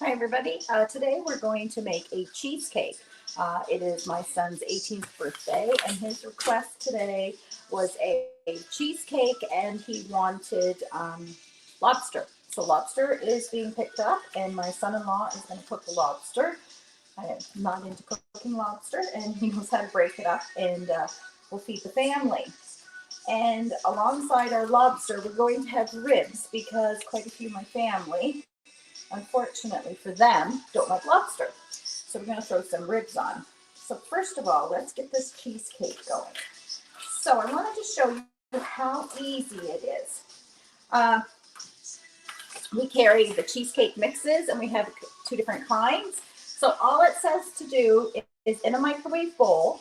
Hi everybody. Today we're going to make a cheesecake. It is my son's 18th birthday and his request today was a cheesecake and he wanted lobster. So lobster is being picked up and my son-in-law is going to cook the lobster. I am not into cooking lobster and he knows how to break it up and we'll feed the family. And alongside our lobster, we're going to have ribs because quite a few of my family, unfortunately for them, don't like lobster. So we're going to throw some ribs on. So first of all, let's get this cheesecake going. So I wanted to show you how easy it is. We carry the cheesecake mixes and we have two different kinds. So all it says to do is in a microwave bowl,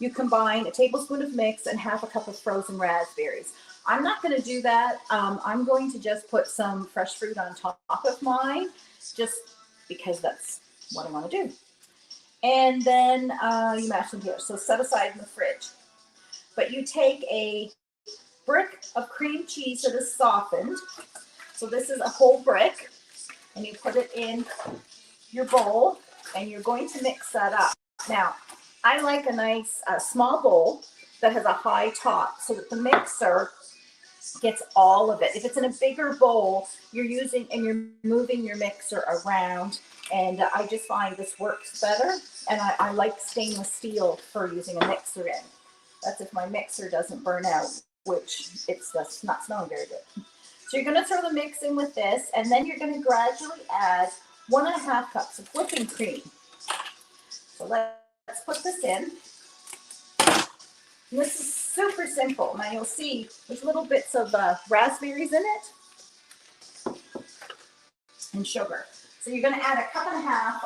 you combine a tablespoon of mix and half a cup of frozen raspberries. I'm not going to do that. I'm going to just put some fresh fruit on top of mine, just because that's what I want to do. And then you mash them together. So set aside in the fridge. But you take a brick of cream cheese that is softened. So this is a whole brick, and you put it in your bowl, and you're going to mix that up. Now, I like a nice small bowl that has a high top so that the mixer gets all of it. If it's in a bigger bowl, you're moving your mixer around, and I just find this works better. And I like stainless steel for using a mixer in. That's if my mixer doesn't burn out, which it's just not smelling very good. So you're going to throw the mix in with this, and then you're going to gradually add 1.5 cups of whipping cream. So let's put this in. And this is super simple. Now you'll see there's little bits of raspberries in it and sugar. So you're going to add a cup and a half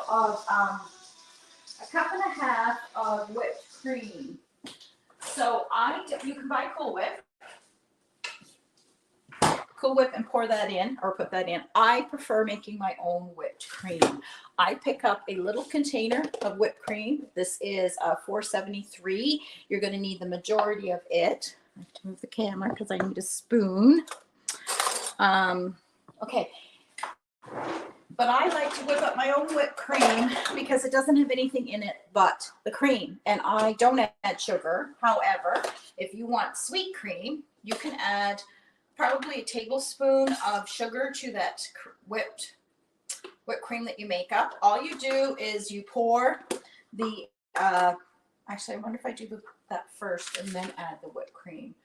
of whipped cream. So you can buy Cool Whip. Cool Whip and pour that in or put that in. I prefer making my own whipped cream. I pick up a little container of whipped cream. This is 473. You're going to need the majority of it. I have to move the camera because I need a spoon. Okay. But I like to whip up my own whipped cream because it doesn't have anything in it but the cream. And I don't add sugar. However, if you want sweet cream, you can add probably a tablespoon of sugar to that whipped cream that you make up. All you do is you pour the, actually I wonder if I do that first and then add the whipped cream.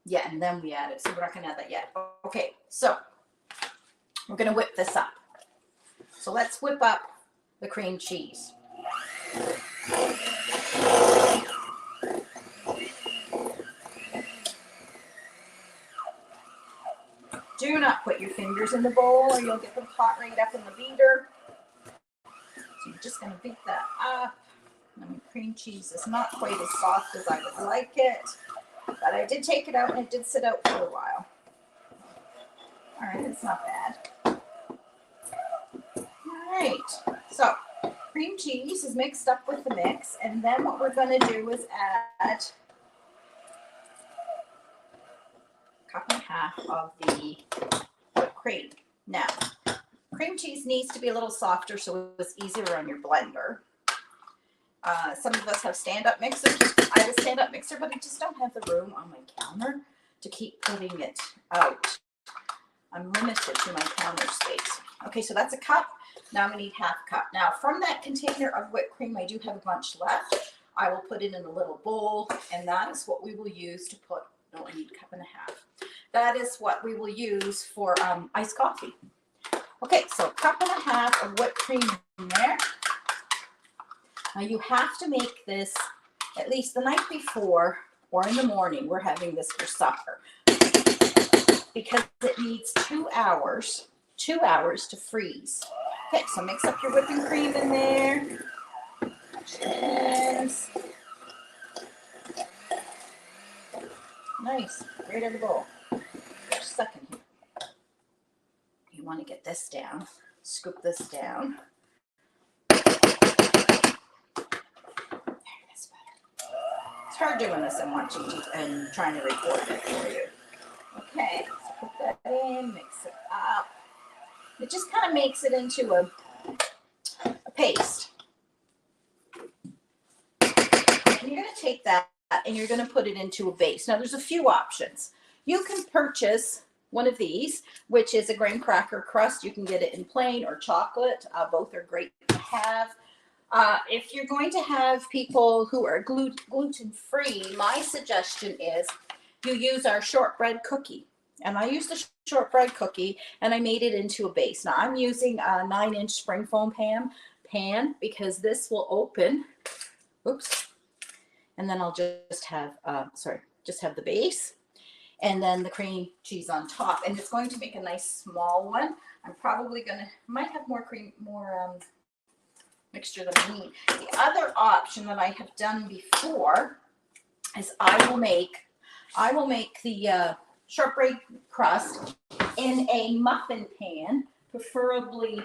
Yeah, and then we add it, so we're not gonna add that yet. Okay, so we're gonna whip this up. So let's whip up the cream cheese. Do not put your fingers in the bowl or you'll get them caught right up in the beater. So you're just going to beat that up. I mean, cream cheese is not quite as soft as I would like it, but I did take it out and it did sit out for a while. All right, it's not bad. All right, so cream cheese is mixed up with the mix, and then what we're going to do is add cup and a half of the whipped cream. Now, cream cheese needs to be a little softer so it's easier on your blender. Some of us have stand-up mixers. I have a stand-up mixer, but I just don't have the room on my counter to keep putting it out. I'm limited to my counter space. Okay, so that's a cup. Now I'm going to need half a cup. Now, from that container of whipped cream, I do have a bunch left. I will put it in a little bowl, and that is what we will use to put. No, I need a cup and a half. That is what we will use for iced coffee. Okay, so a cup and a half of whipped cream in there. Now you have to make this at least the night before or in the morning. We're having this for supper because it needs 2 hours to freeze. Okay, so mix up your whipping cream in there. Yes. Nice, right in the bowl. For a second here. You want to get this down, scoop this down. There, that's better. It's hard doing this and watching and trying to record it for you. Okay, so put that in, mix it up. It just kind of makes it into a paste. And you're going to take that and you're going to put it into a base. Now, there's a few options. You can purchase one of these, which is a graham cracker crust. You can get it in plain or chocolate. Both are great to have. If you're going to have people who are gluten-free, my suggestion is you use our shortbread cookie. And I used the shortbread cookie and I made it into a base. Now I'm using a 9-inch spring foam pan because this will open. Oops. And then I'll just have, just have the base and then the cream cheese on top. And it's going to make a nice small one. I'm probably might have more mixture than I need. The other option that I have done before is I will make the shortbread crust in a muffin pan, preferably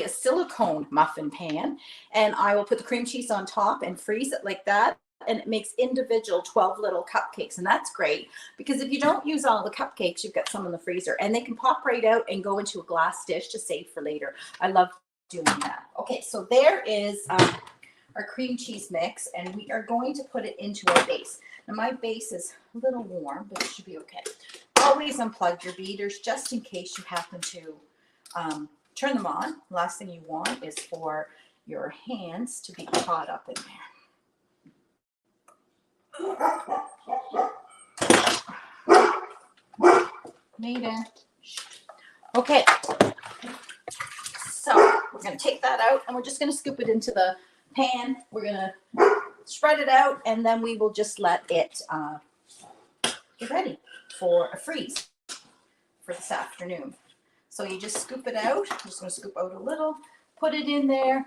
a silicone muffin pan, and I will put the cream cheese on top and freeze it like that, and it makes individual 12 little cupcakes. And that's great because if you don't use all the cupcakes, you've got some in the freezer and they can pop right out and go into a glass dish to save for later. I love doing that. Okay, so there is our cream cheese mix, and we are going to put it into our base. Now my base is a little warm, but it should be okay. Always unplug your beaters just in case you happen to turn them on. Last thing you want is for your hands to be caught up in there. Maiden. Okay. So we're going to take that out and we're just going to scoop it into the pan. We're going to spread it out and then we will just let it get ready for a freeze for this afternoon. So you just scoop it out. I'm just going to scoop out a little, put it in there,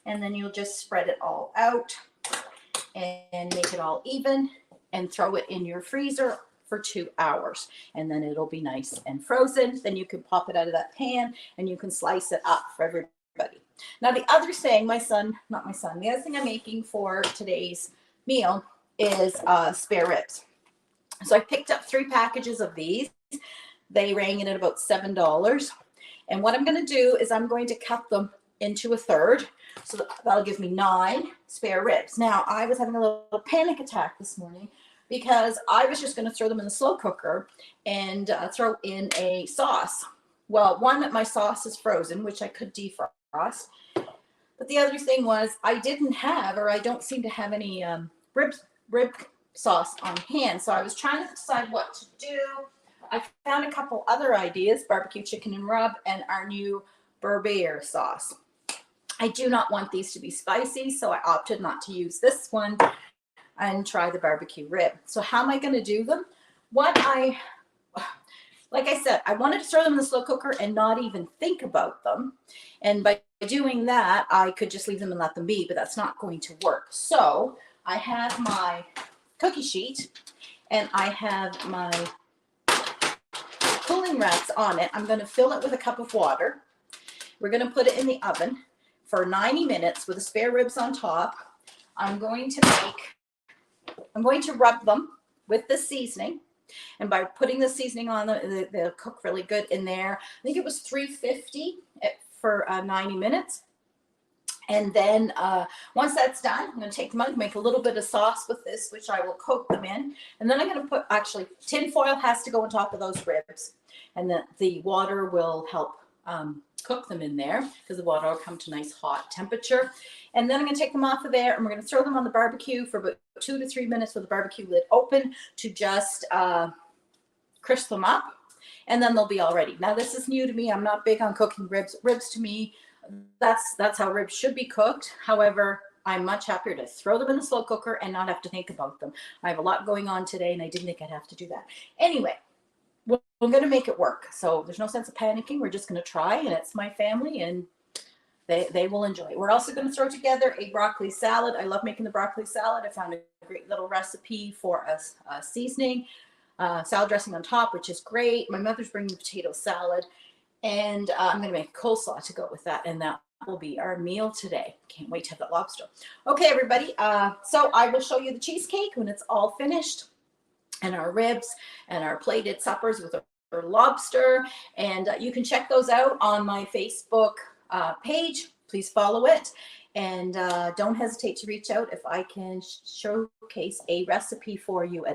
and then you'll just spread it all out and make it all even and throw it in your freezer for 2 hours, and then it'll be nice and frozen. Then you can pop it out of that pan and you can slice it up for everybody. Now the other thing, the other thing I'm making for today's meal is spare ribs. So I picked up 3 packages of these. They rang in at about $7. And what I'm going to do is I'm going to cut them into a third. So that'll give me 9 spare ribs. Now I was having a little panic attack this morning because I was just going to throw them in the slow cooker and throw in a sauce. Well, my sauce is frozen, which I could defrost. But the other thing was I don't seem to have any rib sauce on hand. So I was trying to decide what to do. I found a couple other ideas, barbecue chicken and rub and our new Berber sauce. I do not want these to be spicy, so I opted not to use this one and try the barbecue rib. So how am I going to do them? Like I said, I wanted to throw them in the slow cooker and not even think about them. And by doing that, I could just leave them and let them be, but that's not going to work. So I have my cookie sheet and I have my cooling racks on it. I'm going to fill it with a cup of water. We're going to put it in the oven for 90 minutes with the spare ribs on top. I'm going to rub them with the seasoning. And by putting the seasoning on them, they'll cook really good in there. I think it was 350 for 90 minutes. And then once that's done, I'm going to take them out, make a little bit of sauce with this, which I will coat them in. And then I'm going to put, actually, tin foil has to go on top of those ribs. And the water will help cook them in there because the water will come to nice hot temperature. And then I'm going to take them off of there and we're going to throw them on the barbecue for about 2 to 3 minutes with the barbecue lid open to just crisp them up. And then they'll be all ready. Now this is new to me. I'm not big on cooking ribs. Ribs to me, that's how ribs should be cooked. However, I'm much happier to throw them in the slow cooker and not have to think about them. I have a lot going on today and I didn't think I'd have to do that. Anyway, we're going to make it work. So there's no sense of panicking. We're just going to try, and it's my family and they will enjoy it. We're also going to throw together a broccoli salad. I love making the broccoli salad. I found a great little recipe for a seasoning, salad dressing on top, which is great. My mother's bringing potato salad, and I'm going to make coleslaw to go with that, and that will be our meal today. Can't wait to have that lobster. Okay, everybody. So I will show you the cheesecake when it's all finished. and our ribs and our plated suppers with our lobster. And you can check those out on my Facebook page. Please follow it. And don't hesitate to reach out if I can showcase a recipe for you at